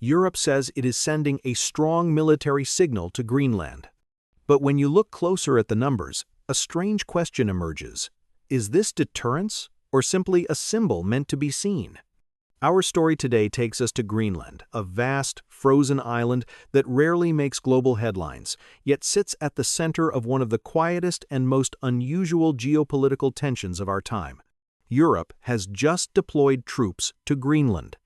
Europe says it is sending a strong military signal to Greenland. But when you look closer at the numbers, a strange question emerges. Is this deterrence or simply a symbol meant to be seen? Our story today takes us to Greenland, a vast, frozen island that rarely makes global headlines, yet sits at the center of one of the quietest and most unusual geopolitical tensions of our time. Europe has just deployed troops to Greenland.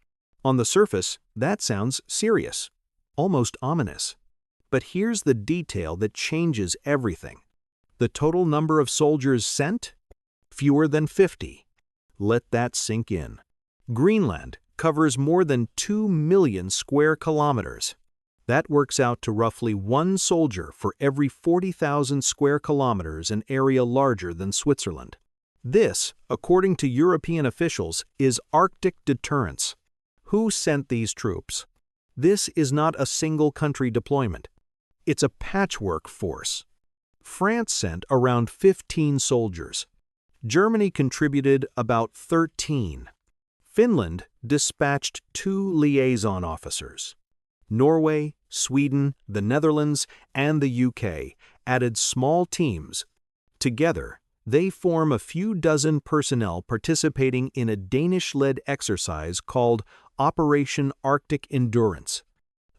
On the surface, that sounds serious, almost ominous. But here's the detail that changes everything. The total number of soldiers sent? Fewer than 50. Let that sink in. Greenland covers more than 2 million square kilometers. That works out to roughly one soldier for every 40,000 square kilometers, an area larger than Switzerland. This, according to European officials, is Arctic deterrence. Who sent these troops? This is not a single-country deployment. It's a patchwork force. France sent around 15 soldiers. Germany contributed about 13. Finland dispatched 2 liaison officers. Norway, Sweden, the Netherlands, and the UK added small teams. Together, they form a few dozen personnel participating in a Danish-led exercise called Operation Arctic Endurance.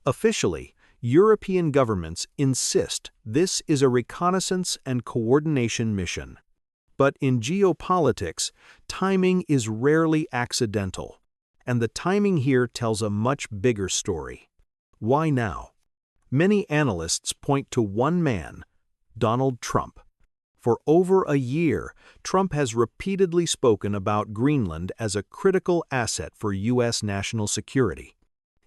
Officially, European governments insist this is a reconnaissance and coordination mission. But in geopolitics, timing is rarely accidental, and the timing here tells a much bigger story. Why now? Many analysts point to one man, Donald Trump. For over a year, Trump has repeatedly spoken about Greenland as a critical asset for U.S. national security.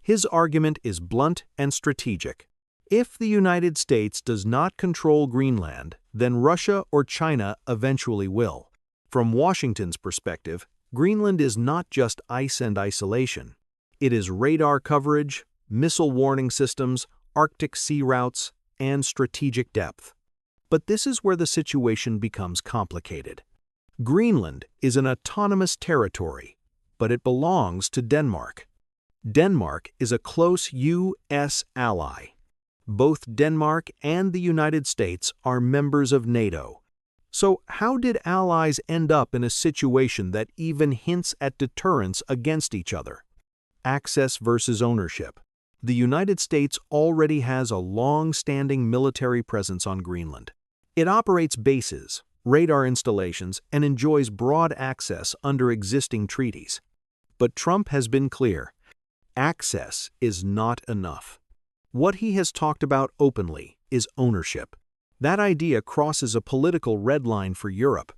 His argument is blunt and strategic. If the United States does not control Greenland, then Russia or China eventually will. From Washington's perspective, Greenland is not just ice and isolation. It is radar coverage, missile warning systems, Arctic sea routes, and strategic depth. But this is where the situation becomes complicated. Greenland is an autonomous territory, but it belongs to Denmark. Denmark is a close U.S. ally. Both Denmark and the United States are members of NATO. So how did allies end up in a situation that even hints at deterrence against each other? Access versus ownership. The United States already has a long-standing military presence on Greenland. It operates bases, radar installations, and enjoys broad access under existing treaties. But Trump has been clear. Access is not enough. What he has talked about openly is ownership. That idea crosses a political red line for Europe.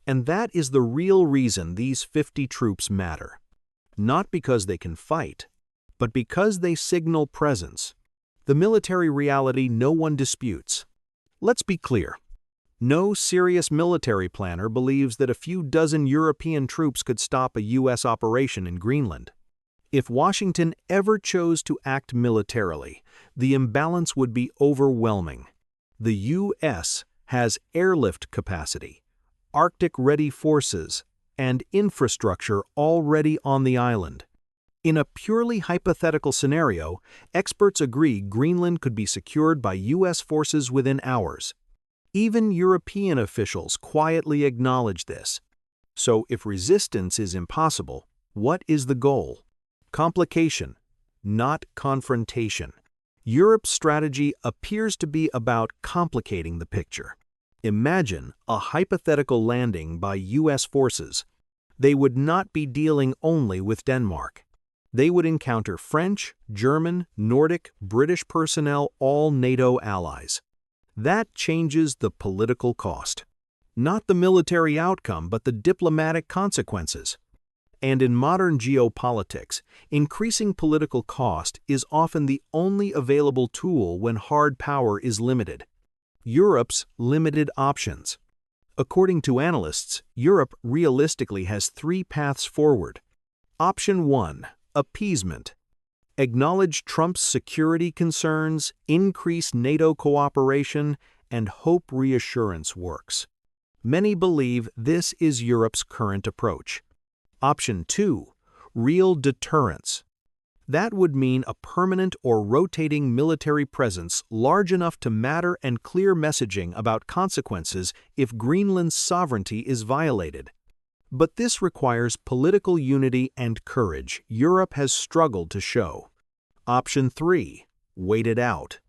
And that is the real reason these 50 troops matter. Not because they can fight, but because they signal presence. The military reality no one disputes. Let's be clear. No serious military planner believes that a few dozen European troops could stop a U.S. operation in Greenland. If Washington ever chose to act militarily, the imbalance would be overwhelming. The U.S. has airlift capacity, Arctic-ready forces, and infrastructure already on the island. In a purely hypothetical scenario, experts agree Greenland could be secured by U.S. forces within hours. Even European officials quietly acknowledge this. So if resistance is impossible, what is the goal? Complication, not confrontation. Europe's strategy appears to be about complicating the picture. Imagine a hypothetical landing by U.S. forces. They would not be dealing only with Denmark. They would encounter French, German, Nordic, British personnel, all NATO allies. That changes the political cost. Not the military outcome, but the diplomatic consequences. And in modern geopolitics, increasing political cost is often the only available tool when hard power is limited. Europe's limited options. According to analysts, Europe realistically has 3 paths forward. Option 1, appeasement. Acknowledge Trump's security concerns, increase NATO cooperation, and hope reassurance works. Many believe this is Europe's current approach. Option 2, real deterrence. That would mean a permanent or rotating military presence large enough to matter and clear messaging about consequences if Greenland's sovereignty is violated. But this requires political unity and courage Europe has struggled to show. Option 3. Wait it out.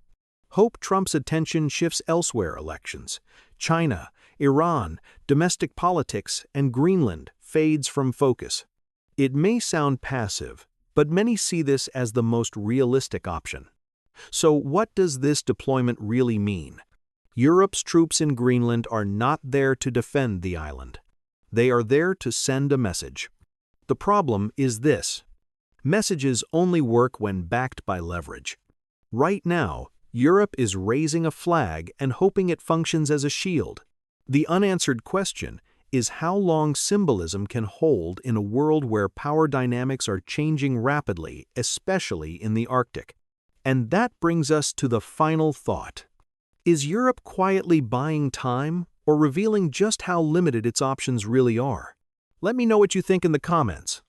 Hope Trump's attention shifts elsewhere elections. China, Iran, domestic politics, and Greenland fades from focus. It may sound passive, but many see this as the most realistic option. So what does this deployment really mean? Europe's troops in Greenland are not there to defend the island. They are there to send a message. The problem is this: messages only work when backed by leverage. Right now, Europe is raising a flag and hoping it functions as a shield. The unanswered question is how long symbolism can hold in a world where power dynamics are changing rapidly, especially in the Arctic. And that brings us to the final thought. Is Europe quietly buying time or revealing just how limited its options really are? Let me know what you think in the comments.